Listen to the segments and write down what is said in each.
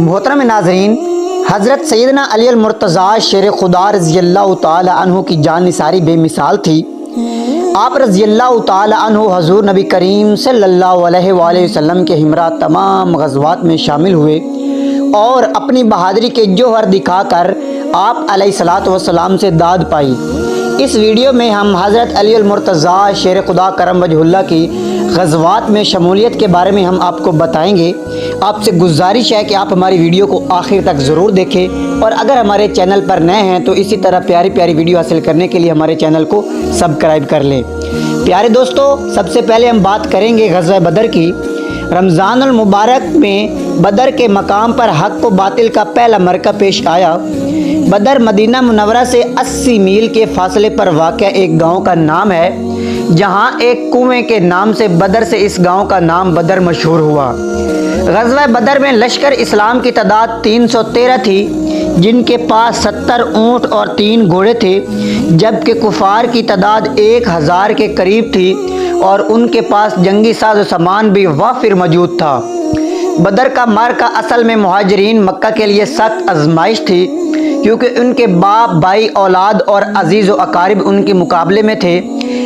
محترم ناظرین، حضرت سیدنا علی المرتضیٰ شیر خدا رضی اللہ تعالی عنہ کی جان نثاری بے مثال تھی۔ آپ رضی اللہ تعالی عنہ حضور نبی کریم صلی اللہ علیہ وآلہ وسلم کے ہمراہ تمام غزوات میں شامل ہوئے اور اپنی بہادری کے جوہر دکھا کر آپ علیہ الصلاۃ والسلام سے داد پائی۔ اس ویڈیو میں ہم حضرت علی المرتضیٰ شیر خدا کرم وجہ اللہ کی غزوات میں شمولیت کے بارے میں ہم آپ کو بتائیں گے۔ آپ سے گزارش ہے کہ آپ ہماری ویڈیو کو آخر تک ضرور دیکھیں، اور اگر ہمارے چینل پر نئے ہیں تو اسی طرح پیاری پیاری ویڈیو حاصل کرنے کے لیے ہمارے چینل کو سبسکرائب کر لیں۔ پیارے دوستو، سب سے پہلے ہم بات کریں گے غزوہ بدر کی۔ رمضان المبارک میں بدر کے مقام پر حق و باطل کا پہلا معرکہ پیش آیا۔ بدر مدینہ منورہ سے 80 میل کے فاصلے پر واقع ایک گاؤں کا نام ہے، جہاں ایک کنویں کے نام سے بدر سے اس گاؤں کا نام بدر مشہور ہوا۔ غزوہ بدر میں لشکر اسلام کی تعداد 313 تھی، جن کے پاس 70 اونٹ اور 3 گھوڑے تھے، جبکہ کفار کی تعداد 1000 کے قریب تھی اور ان کے پاس جنگی ساز و سامان بھی وافر موجود تھا۔ بدر کا معرکہ اصل میں مہاجرین مکہ کے لیے سخت آزمائش تھی، کیونکہ ان کے باپ، بھائی، اولاد اور عزیز و اقارب ان کے مقابلے میں تھے،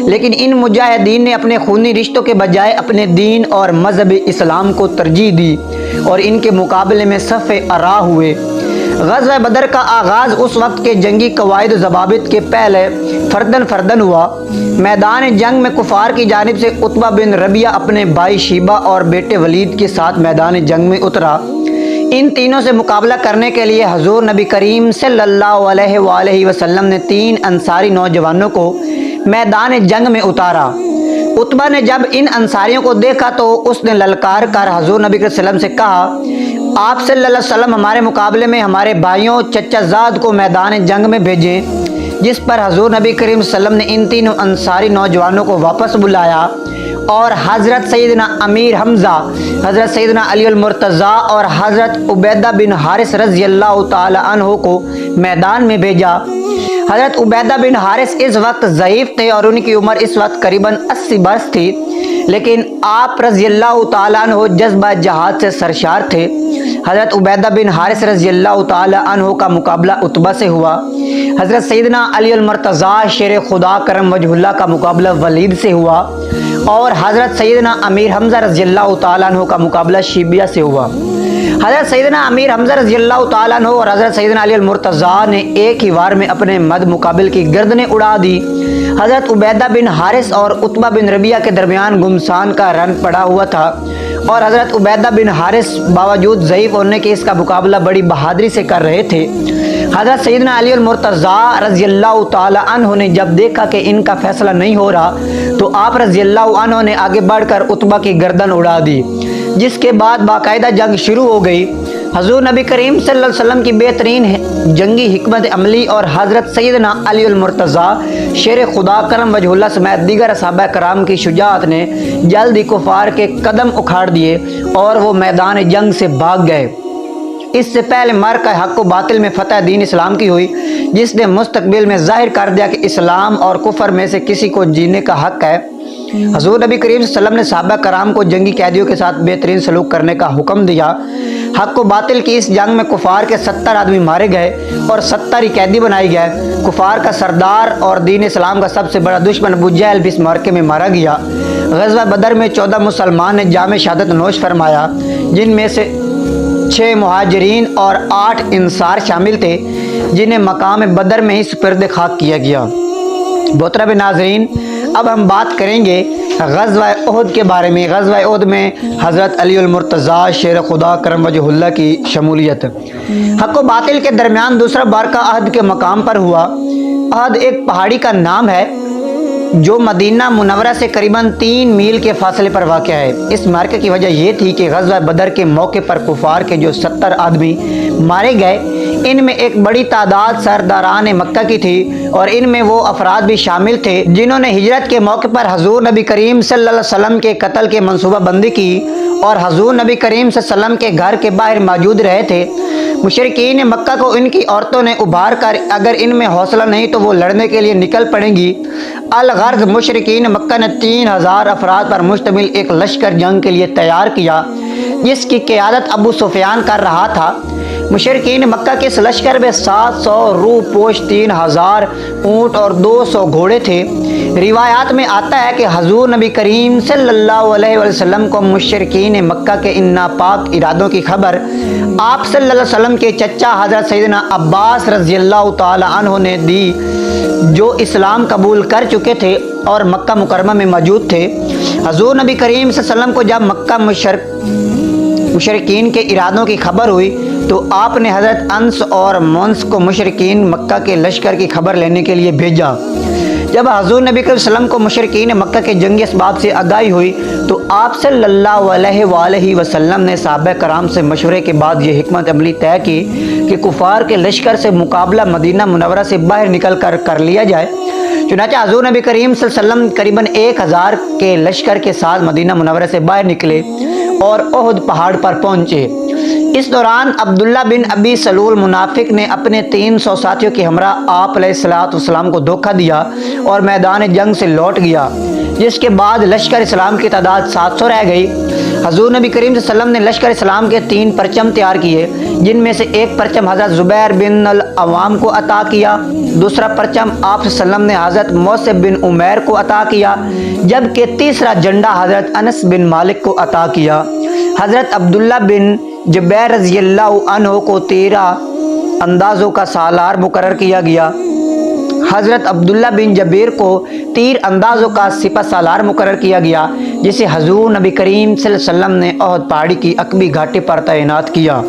لیکن ان مجاہدین نے اپنے خونی رشتوں کے بجائے اپنے دین اور مذہب اسلام کو ترجیح دی اور ان کے مقابلے میں صف ارا ہوئے۔ غزوہ بدر کا آغاز اس وقت کے جنگی قواعد و ضوابط کے پہلے فردن ہوا۔ میدان جنگ میں کفار کی جانب سے عتبہ بن ربیعہ اپنے بھائی شیبہ اور بیٹے ولید کے ساتھ میدان جنگ میں اترا۔ ان تینوں سے مقابلہ کرنے کے لیے حضور نبی کریم صلی اللہ علیہ وآلہ وسلم نے 3 انصاری نوجوانوں کو میدان جنگ میں اتارا۔ عتبہ نے جب ان انصاریوں کو دیکھا تو اس نے للکار کر حضور نبی صلی اللہ علیہ وسلم سے کہا، آپ صلی اللہ علیہ وسلم ہمارے مقابلے میں ہمارے بھائیوں چچا زاد کو میدان جنگ میں بھیجیں، جس پر حضور نبی کریم صلی اللہ علیہ وسلم نے ان تینوں انصاری نوجوانوں کو واپس بلایا اور حضرت سیدنا امیر حمزہ، حضرت سیدنا علی المرتضیٰ اور حضرت عبیدہ بن حارث رضی اللہ تعالی عنہ کو میدان میں بھیجا۔ حضرت عبیدہ بن حارث اس وقت ضعیف تھے اور ان کی عمر اس وقت قریباً 80 برس تھی، لیکن آپ رضی اللہ تعالیٰ عنہ جذبہ جہاد سے سرشار تھے۔ حضرت عبیدہ بن حارث رضی اللہ تعالیٰ عنہ کا مقابلہ عتبہ سے ہوا۔ حضرت سیدنا علی المرتضیٰ شیر خدا کرم وجہ اللہ کا مقابلہ ولید سے ہوا، اور حضرت سیدنا امیر حمزہ رضی اللہ تعالیٰ عنہ کا مقابلہ شیبیہ سے ہوا۔ حضرت سیدنا امیر حمزہ رضی اللہ تعالیٰ عنہ اور حضرت سیدنا علی المرتضیٰ نے ایک ہی وار میں اپنے مد مقابل کی گردنیں اڑا دی۔ حضرت عبیدہ بن حارث اور عتبہ بن ربیعہ کے درمیان گمسان کا رن پڑا ہوا تھا، اور حضرت عبیدہ بن حارث باوجود ضعیف ہونے کے اس کا مقابلہ بڑی بہادری سے کر رہے تھے۔ حضرت سیدنا علی المرتضیٰ رضی اللہ تعالی عنہ نے جب دیکھا کہ ان کا فیصلہ نہیں ہو رہا تو آپ رضی اللہ عنہ نے آگے بڑھ کر عتبہ کی گردن اڑا دی، جس کے بعد باقاعدہ جنگ شروع ہو گئی۔ حضور نبی کریم صلی اللہ علیہ وسلم کی بہترین جنگی حکمت عملی اور حضرت سیدنا علی المرتضیٰ شیر خدا کرم وجہ اللہ سمیت دیگر صحابہ کرام کی شجاعت نے جلد ہی کفار کے قدم اکھاڑ دیے اور وہ میدان جنگ سے بھاگ گئے۔ اس سے پہلے معرکہ حق و باطل میں فتح دین اسلام کی ہوئی، جس نے مستقبل میں ظاہر کر دیا کہ اسلام اور کفر میں سے کسی کو جینے کا حق ہے۔ حضور نبی کریم صلی اللہ علیہ وسلم نے صحابہ کرام کو جنگی قیدیوں کے ساتھ بہترین سلوک کرنے کا حکم دیا۔ حق و باطل کی اس جنگ میں کفار کے 70 آدمی مارے گئے اور 70 ہی قیدی بنائے گئے۔ کفار کا سردار اور دین اسلام کا سب سے بڑا دشمن ابو جہل بھی اس معرکے میں مارا گیا۔ غزوہ بدر میں 14 مسلمان نے جام شہادت نوش فرمایا، جن میں سے 6 مہاجرین اور 8 انصار شامل تھے، جنہیں مقام بدر میں ہی سپرد خاک کیا گیا۔ محترم ناظرین، اب ہم بات کریں گے غزوہ احد کے بارے میں۔ غزوہ احد میں حضرت علی المرتضیٰ شیر خدا کرم وجہ اللہ کی شمولیت۔ حق و باطل کے درمیان دوسرا معرکہ احد کے مقام پر ہوا۔ احد ایک پہاڑی کا نام ہے جو مدینہ منورہ سے قریباً 3 میل کے فاصلے پر واقع ہے۔ اس معرکے کی وجہ یہ تھی کہ غزوہ بدر کے موقع پر کفار کے جو 70 آدمی مارے گئے، ان میں ایک بڑی تعداد سرداران مکہ کی تھی، اور ان میں وہ افراد بھی شامل تھے جنہوں نے ہجرت کے موقع پر حضور نبی کریم صلی اللہ علیہ وسلم کے قتل کے منصوبہ بندی کی اور حضور نبی کریم صلی اللہ علیہ وسلم کے گھر کے باہر موجود رہے تھے۔ مشرکین مکہ کو ان کی عورتوں نے ابھار کر اگر ان میں حوصلہ نہیں تو وہ لڑنے کے لیے نکل پڑیں گی۔ الغرض مشرکین مکہ نے 3000 افراد پر مشتمل ایک لشکر جنگ کے لیے تیار کیا، جس کی قیادت ابو سفیان کر رہا تھا۔ مشرکین مکہ کے اس لشکر میں 700 روح پوش، 3000 اونٹ اور 200 گھوڑے تھے۔ روایات میں آتا ہے کہ حضور نبی کریم صلی اللہ علیہ وسلم کو مشرکین مکہ کے ان ناپاک ارادوں کی خبر آپ صلی اللہ علیہ وسلم کے چچا حضرت سیدنا عباس رضی اللہ تعالی عنہ نے دی، جو اسلام قبول کر چکے تھے اور مکہ مکرمہ میں موجود تھے۔ حضور نبی کریم صلی اللہ علیہ وسلم کو جب مکہ مشرکین کے ارادوں کی خبر ہوئی تو آپ نے حضرت انس اور منس کو مشرکین مکہ کے لشکر کی خبر لینے کے لیے بھیجا۔ جب حضور نبی کریم صلی اللہ علیہ وسلم کو مشرکین مکہ کے جنگی اسباب سے آگاہی ہوئی تو آپ صلی اللہ علیہ وآلہ وسلم نے صحابہ کرام سے مشورے کے بعد یہ حکمت عملی طے کی کہ کفار کے لشکر سے مقابلہ مدینہ منورہ سے باہر نکل کر لیا جائے۔ چنانچہ حضور نبی کریم صلی اللہ علیہ وسلم قریباً 1000 کے لشکر کے ساتھ مدینہ منورہ سے باہر نکلے اور احد پہاڑ پر پہنچے۔ اس دوران عبداللہ بن ابی سلول منافق نے اپنے 300 ساتھیوں کے ہمراہ آپ علیہ السلام کو دھوکہ دیا اور میدان جنگ سے لوٹ گیا، جس کے بعد لشکر اسلام کی تعداد 700 رہ گئی۔ حضور نبی کریم صلی اللہ علیہ وسلم نے لشکر اسلام کے 3 پرچم تیار کیے، جن میں سے ایک پرچم حضرت زبیر بن العوام کو عطا کیا، دوسرا پرچم آپ صلی اللہ علیہ وسلم نے حضرت موسب بن عمیر کو عطا کیا، جبکہ تیسرا جھنڈا حضرت انس بن مالک کو عطا کیا۔ حضرت عبداللہ بن جبیر رضی اللہ عنہ کو 13 اندازوں کا سالار مقرر کیا گیا۔ حضرت عبداللہ بن جبیر کو تیر اندازوں کا سپہ سالار مقرر کیا گیا، جسے حضور نبی کریم صلی اللہ علیہ وسلم نے احد پہاڑی کی عقبی گھاٹی پر تعینات کیا۔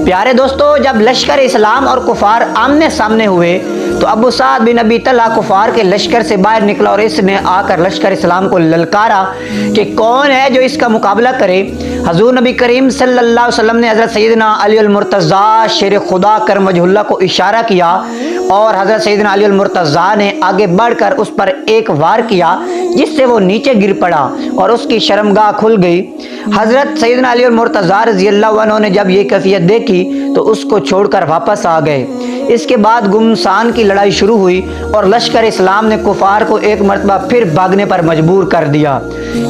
پیارے دوستو، جب لشکر اسلام اور کفار آمنے سامنے ہوئے تو ابو سعد بن ابی طلحہ کفار کے لشکر سے باہر نکلا اور اس نے آ کر لشکر اسلام کو للکارا کہ کون ہے جو اس کا مقابلہ کرے۔ حضور نبی کریم صلی اللہ علیہ وسلم نے حضرت سیدنا علی المرتضیٰ شیر خدا کرم وجہ اللہ کو اشارہ کیا اور حضرت سیدنا علی المرتضیٰ نے آگے بڑھ کر اس پر ایک وار کیا، جس سے وہ نیچے گر پڑا اور اس کی شرمگاہ کھل گئی۔ حضرت سیدنا علی المرتضیٰ رضی اللہ عنہ نے جب یہ کیفیت دیکھی تو اس کو چھوڑ کر واپس آ گئے۔ اس کے بعد گمسان کی لڑائی شروع ہوئی اور لشکر اسلام نے کفار کو ایک مرتبہ پھر بھاگنے پر مجبور کر دیا۔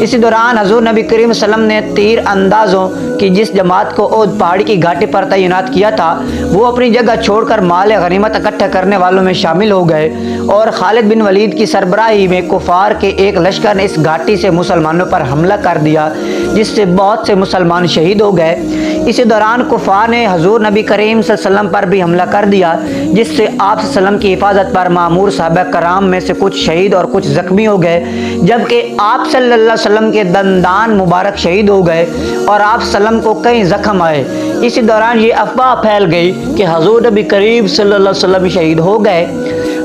اسی دوران حضور نبی کریم صلی اللہ علیہ وسلم نے تیر اندازوں کی جس جماعت کو احد پہاڑی کی گھاٹی پر تعینات کیا تھا، وہ اپنی جگہ چھوڑ کر مال غنیمت اکٹھا کرنے والوں میں شامل ہو گئے، اور خالد بن ولید کی سربراہی میں کفار کے ایک لشکر نے اس گھاٹی سے مسلمانوں پر حملہ کر دیا، جس سے بہت سے مسلمان شہید ہو گئے۔ اسی دوران کفار نے حضور نبی کریم صلی اللہ علیہ وسلم پر بھی حملہ کر دیا، جس سے آپ صلی اللہ علیہ وسلم کی حفاظت پر مامور صحابہ کرام میں سے کچھ شہید اور کچھ زخمی ہو گئے، جبکہ آپ صلی اللہ علیہ وسلم کے دندان مبارک شہید ہو گئے اور آپ صلی اللہ علیہ وسلم کو کئی زخم آئے۔ اسی دوران یہ افواہ پھیل گئی کہ حضور نبی کریم صلی اللہ علیہ وسلم شہید ہو گئے۔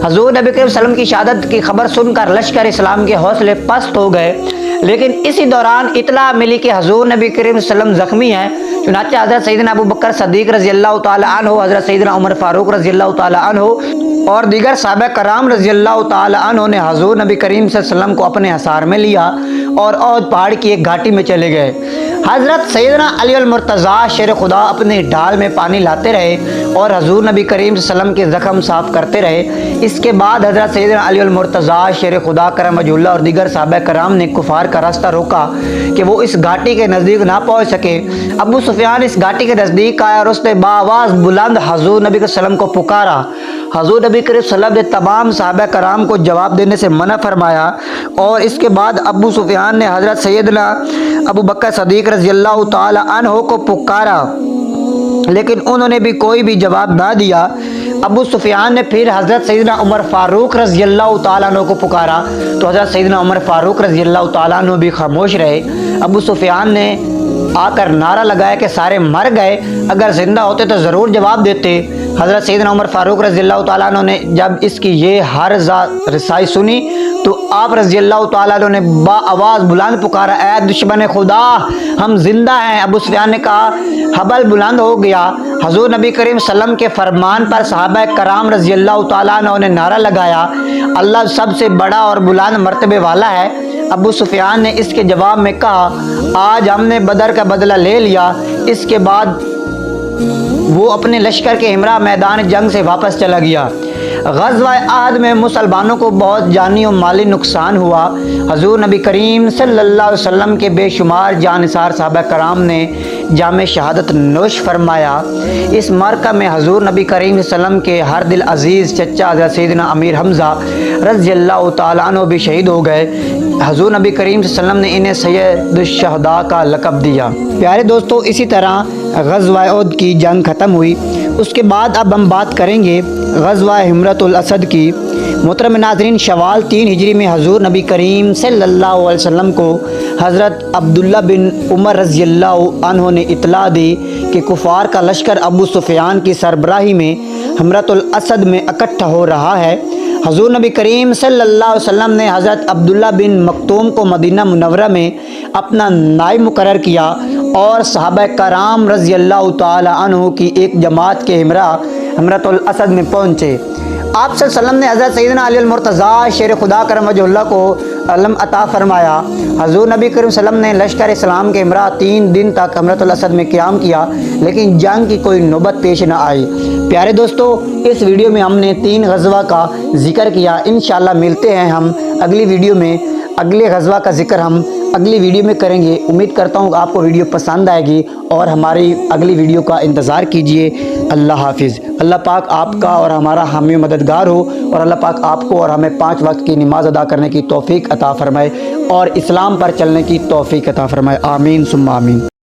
حضور نبی کریم صلی اللہ علیہ وسلم کی شہادت کی خبر سن کر لشکر اسلام کے حوصلے پست ہو گئے، لیکن اسی دوران اطلاع ملی کہ حضور نبی کریم صلی اللہ علیہ وسلم زخمی ہیں۔ چنانچہ حضرت سیدنا ابو بکر صدیق رضی اللہ تعالی عنہ، حضرت سیدنا عمر فاروق رضی اللہ تعالی عنہ اور دیگر صحابہ کرام رضی اللہ تعالی عنہ نے حضور نبی کریم صلی اللہ علیہ وسلم کو اپنے حصار میں لیا اور احد پہاڑ کی ایک گھاٹی میں چلے گئے۔ حضرت سیدنا علی المرتضیٰ شیر خدا اپنے ڈھال میں پانی لاتے رہے اور حضور نبی کریم صلی اللہ علیہ وسلم کے زخم صاف کرتے رہے۔ اس کے بعد حضرت سیدنا علی المرتضیٰ شیر خدا کرم وجہ اللہ اور دیگر صحابہ کرام نے کفار کا راستہ روکا کہ وہ اس گھاٹی کے نزدیک نہ پہنچ سکے۔ ابو سفیان اس گھاٹی کے نزدیک آیا اور اس نے بآواز بلند حضور نبی صلی اللہ علیہ وسلم کو پکارا۔ حضور نبی کریم صلی اللہ علیہ وسلم نے تمام صحابہ کرام کو جواب دینے سے منع فرمایا، اور اس کے بعد ابو سفیان نے حضرت سیدنا ابو بکر صدیق رضی اللہ تعالی عنہ کو پکارا، لیکن انہوں نے بھی کوئی بھی جواب نہ دیا۔ ابو سفیان نے پھر حضرت سیدنا عمر فاروق رضی اللہ تعالیٰ عنہ کو پکارا تو حضرت سیدنا عمر فاروق رضی اللہ تعالیٰ عنہ بھی خاموش رہے۔ ابو سفیان نے آ کر نعرہ لگایا کہ سارے مر گئے، اگر زندہ ہوتے تو ضرور جواب دیتے۔ حضرت سیدنا عمر فاروق رضی اللہ تعالیٰ عنہ نے جب اس کی یہ ہرزہ رسائی سنی تو آپ رضی اللہ تعالیٰ عنہ نے با آواز بلند پکارا، اے دشمن خدا، ہم زندہ ہیں۔ ابو سفیان نے کہا، حبل بلند ہو گیا۔ حضور نبی کریم صلی اللہ علیہ وسلم کے فرمان پر صحابہ کرام رضی اللہ تعالیٰ عنہ نے نعرہ لگایا، اللہ سب سے بڑا اور بلند مرتبے والا ہے۔ ابو سفیان نے اس کے جواب میں کہا، آج ہم نے بدر کا بدلہ لے لیا۔ اس کے بعد وہ اپنے لشکر کے ہمراہ میدان جنگ سے واپس چلا گیا۔ غزوہ احد میں مسلمانوں کو بہت جانی و مالی نقصان ہوا۔ حضور نبی کریم صلی اللہ علیہ وسلم کے بے شمار جانثار صحابہ کرام نے جام شہادت نوش فرمایا۔ اس معرکہ میں حضور نبی کریم صلی اللہ علیہ وسلم کے ہر دل عزیز چچا حضرت سیدنا امیر حمزہ رضی اللہ تعالیٰ عنہ بھی شہید ہو گئے۔ حضور نبی کریم صلی اللہ علیہ وسلم نے انہیں سید الشہداء کا لقب دیا۔ پیارے دوستو، اسی طرح غزوہ احد کی جنگ ختم ہوئی۔ اس کے بعد اب ہم بات کریں گے غزوہ حمرۃ الاسد کی۔ محترم ناظرین، شوال 3 ہجری میں حضور نبی کریم صلی اللہ علیہ وسلم کو حضرت عبداللہ بن عمر رضی اللہ عنہ نے اطلاع دی کہ کفار کا لشکر ابو سفیان کی سربراہی میں حمرۃ الاسد میں اکٹھا ہو رہا ہے۔ حضور نبی کریم صلی اللہ علیہ وسلم نے حضرت عبداللہ بن مکتوم کو مدینہ منورہ میں اپنا نائب مقرر کیا اور صحابہ کرام رضی اللہ تعالی عنہ کی ایک جماعت کے ہمراہ حمرۃ الاسد میں پہنچے۔ آپ صلی اللہ علیہ وسلم نے حضرت سیدنا علی المرتضیٰ شیر خدا کرم وجہ اللہ کو علم عطا فرمایا۔ حضور نبی کریم صلی اللہ علیہ وسلم نے لشکر اسلام کے ہمراہ 3 دن تک حمرۃ الاسد میں قیام کیا، لیکن جنگ کی کوئی نوبت پیش نہ آئی۔ پیارے دوستو، اس ویڈیو میں ہم نے 3 غزوہ کا ذکر کیا۔ انشاءاللہ ملتے ہیں ہم اگلی ویڈیو میں۔ اگلے غزوہ کا ذکر ہم اگلی ویڈیو میں کریں گے۔ امید کرتا ہوں کہ آپ کو ویڈیو پسند آئے گی اور ہماری اگلی ویڈیو کا انتظار کیجیے۔ اللہ حافظ۔ اللہ پاک آپ کا اور ہمارا حامی و مددگار ہو، اور اللہ پاک آپ کو اور ہمیں 5 وقت کی نماز ادا کرنے کی توفیق عطا فرمائے اور اسلام پر چلنے کی توفیق عطا فرمائے۔ آمین ثم آمین۔